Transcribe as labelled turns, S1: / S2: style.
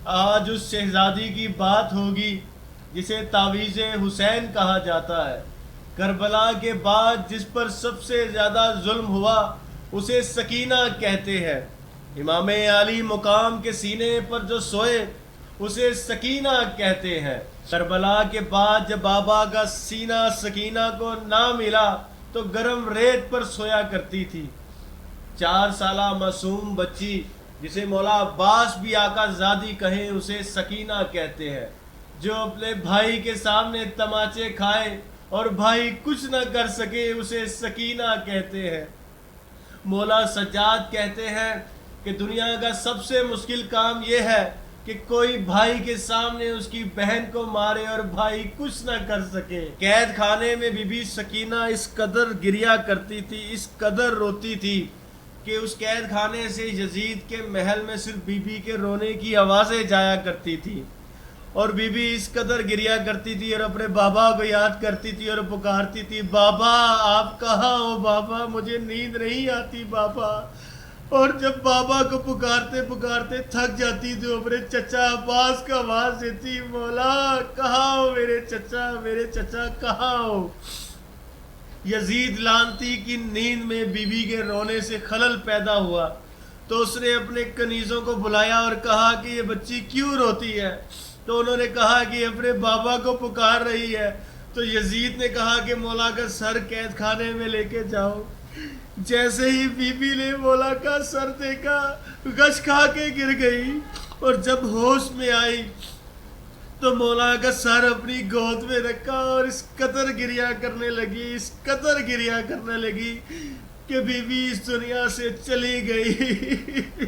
S1: آج اس شہزادی کی بات ہوگی جسے تعویذ حسین کہا جاتا ہے۔ کربلا کے بعد جس پر سب سے زیادہ ظلم ہوا اسے سکینہ کہتے ہیں۔ امام علی مقام کے سینے پر جو سوئے اسے سکینہ کہتے ہیں۔ کربلا کے بعد جب بابا کا سینہ سکینہ کو نہ ملا تو گرم ریت پر سویا کرتی تھی۔ 4 سالہ معصوم بچی جسے مولا عباس بھی آقا زادی کہیں اسے سکینہ کہتے ہیں، جو اپنے بھائی کے سامنے تماچے کھائے اور بھائی کچھ نہ کر سکے اسے سکینہ کہتے ہیں۔ مولا سجاد کہتے ہیں کہ دنیا کا سب سے مشکل کام یہ ہے کہ کوئی بھائی کے سامنے اس کی بہن کو مارے اور بھائی کچھ نہ کر سکے۔ قید خانے میں بی بی سکینہ اس قدر گریا کرتی تھی، اس قدر روتی تھی کہ اس قید خانے سے یزید کے محل میں صرف بی بی کے رونے کی آوازیں جایا کرتی تھی، اور بی بی اس قدر گریا کرتی تھی اور اپنے بابا کو یاد کرتی تھی اور پکارتی تھی، بابا آپ کہاں ہو بابا، مجھے نیند نہیں آتی بابا۔ اور جب بابا کو پکارتے پکارتے تھک جاتی تو اپنے چچا عباس کا آواز دیتی، مولا کہاں ہو میرے چچا کہاں ہو۔ یزید لعنتی کی نیند میں بی بی کے رونے سے خلل پیدا ہوا تو اس نے اپنے کنیزوں کو بلایا اور کہا کہ یہ بچی کیوں روتی ہے؟ تو انہوں نے کہا کہ اپنے بابا کو پکار رہی ہے۔ تو یزید نے کہا کہ مولا کا سر قید خانے میں لے کے جاؤ۔ جیسے ہی بی بی نے مولا کا سر دیکھا غش کھا کے گر گئی، اور جب ہوش میں آئی تو مولا کا سر اپنی گود میں رکھا اور اس قدر گریا کرنے لگی کہ بی بی اس دنیا سے چلی گئی۔